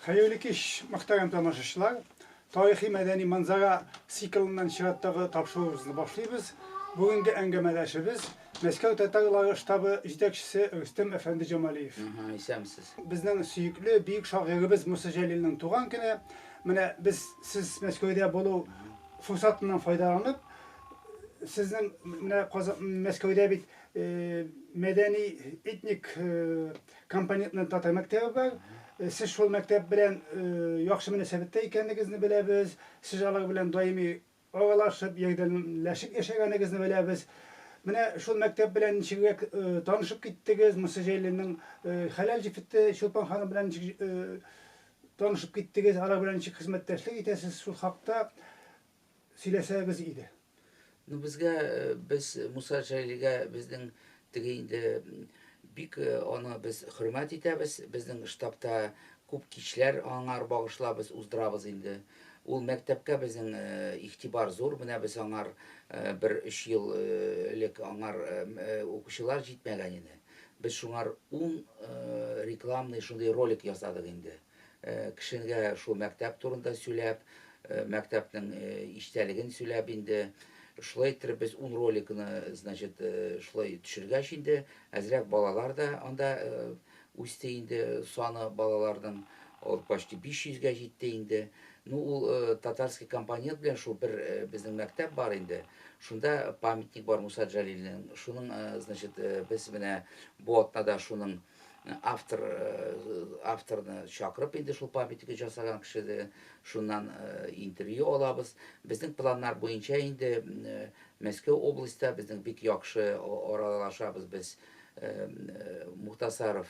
Hayırlı iş, muhterem tamaşaçılar. Tarihi medeni manzara siklinden şiratları tapşırığımızı başlayırız. Bugünkü engemelerimiz Meskov Tatarları ştabı yetekçisi Rüstem Efendi Cemaliyev. İstemsiz. Bizden süyüklü büyük şairimiz Musa Celil'in tuğan günü. Siz Meskov'da bolu fırsatından faydalanıp sizin Meskov'da bir medeni etnik kampanyadan Tatar mektebi var. Siz şol mektep bilen yaxşı münasebetde ekenliğinizi bilemiz. Siz alar bilen daimi aralaşıp yerdenleşik yaşaganlığınızı bilemiz. Mine şol mektep bilen nişirek tanışıp gittiniz. Musa Celil'in halal cifitte Şulpan Hanım bilen tanışıp gittiniz. Alar bilen nişik hizmetleşlik etesiz. Şol hakta söyleseniz iyiydi. Biz Musa Celil'e bizden diginde büyük onu biz hürmet etemiz. Bizden ştabta көп kişiler anar bağışlabız, uzdırabız indi. Ул mektepke bizden ihtibar zor. Mine biz anar bir 3 yıllık anar okuşular jitmegen indi. Biz şunlar 10 reklamlı şunday rolik yasadık indi. Kişinge şu mektep turunda söylep, mektepnin işteligini söylep indi. Şulay ettirip biz 10 rolikini, значит, şulay düşürgeç indi. Azrak balalar da onda üstte indi. Sonu balalardan почти 500'ge jitti indi. Tatarski kampanya bilen şu bir bizim mektep var indi. Şunda pamitnik var Musa Celil'in. Şunun, значит, biz mine bu atnada şunun авторны çakırıp indi şu pamitniki jasagan kişide. Şundan intervyu alabız. Bizim planlar boyunca indi Moskva oblastda bizden bek yaxşı oralaşabız biz. Muhtasarov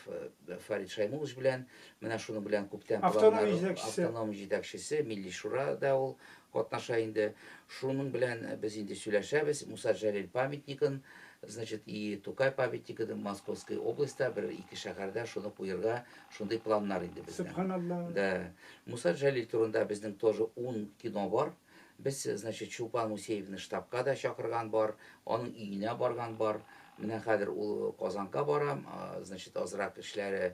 Farid Şaymulovich bilen, mena şunu bilen köpten planlar avtonom yetakçisi, Milli Şura'da ol katnaşa indi. Şunun bilen biz indi söyleşebiz. Musa Celil pamitnikin, значит, и Тукай pamitnikin Moskovской oblastda bir iki şehirde şunu buyurga şunday planlar indi bizden. Subhanallah. Da Musa Celil turunda bizden тоже 10 kino var. Biz, значит, Çulpan Museyevni ştabka da çakırgan var, onun iyine bargan var. Mine kadir ul Kazanka baram, значит, azrak işleri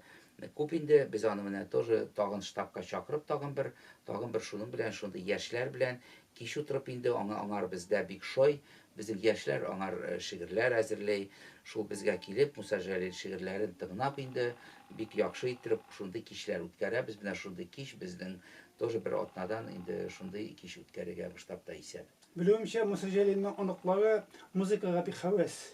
köp indi. Biz onu mine тоже tağın ştabka çakırıp tağın bir şunun bilen, şunda yaşlar bilen kiş oturup indi. Onlar bizde bik şoy. Bizim yaşlar onlar şiirler hazırlay. Şul bizge kelip Musa Celil şiirlerin tığınap indi. Bik yaxşı ettirip şunda kişiler ütkere. Biz mine şunda kiş bizden тоже bir atnadan indi şunda kiş ütkerege bu ştabda ise. Bilmiyorum Musa Celil'in onukları muzikaga bir heves.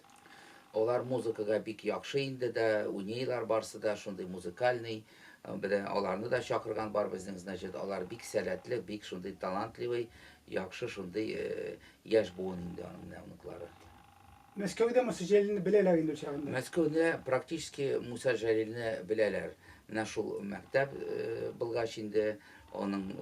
Olar muzikaga bek yaxşı indi de, oynaylar barsı da şunday muzikalny. Bir de olarni da çakırgan bar bizden, значит, olar bek salatli, bek şunday talantli, yaxşı şunday yaş boğun indi onunklары. Meskov'da Musa Celil'ini bileler indi çağında. Meskov'da praktiski Musa Celil'ini bileler. Mine şul mektep bulgaç indi, onun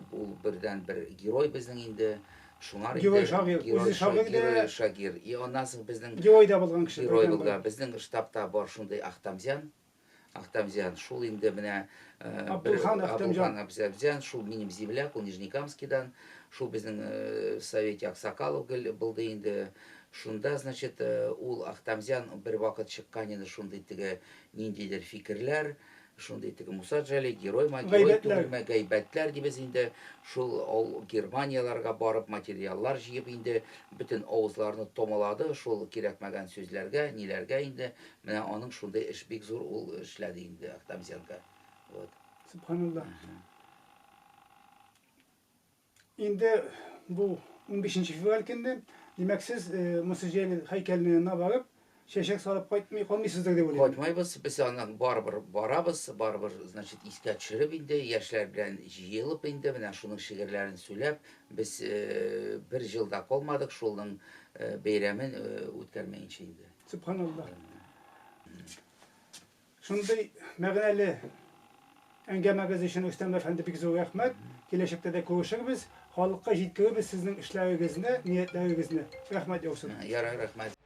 birden bir giroy bizden indi. Şunlar Giroy şagir, giroy şagir. I ondan sonra bizden Giroy da bulgan kişi. giroy bulga. Bizden ştabta bar şunday Ахтамзян. Şul indi mine Abdulhan Ахтамзян. Şul benim zemlyak, o Nijnikamski'dan. Şul bizden Saveti Aksakalov buldu indi. Şunda, значит, ul Ахтамзян bir vakit çıkkan indi şunday tege nindiler fikirler. Şunday tege Musa Celil, giroy gaybetler gibi indi. Şul Germaniyalarga barıp materiallar jiyip indi. Bütün ağızlarını tomaladı. Şul kerekmegen sözlerge, nilerge indi. Mine onun şunday iş bek zor ol işledi indi Ahtamzyanga. Subhanallah. Indi bu 15. fevral günde demek siz Musa Celil heykelinin yanına varıp şeşek salıp koymaysızdır diye biliyorum. Koymayız, biz onun barabız, значит, iske çırıp indi, yaşlar bilen jiyılıp indi, mine şunun şiirlerini söylep, biz bir yılda kalmadık, şunun beyremin ötkermeyince indi. Subhanallah. Şunday məğnəli engemeniz için Rüstem Efendi bir zor rahmet. Gelecekte de görüşürüz. Halkka yetkiririz sizin işlerinizine, niyetlerinizine. Rahmet olsun. Yara rahmet.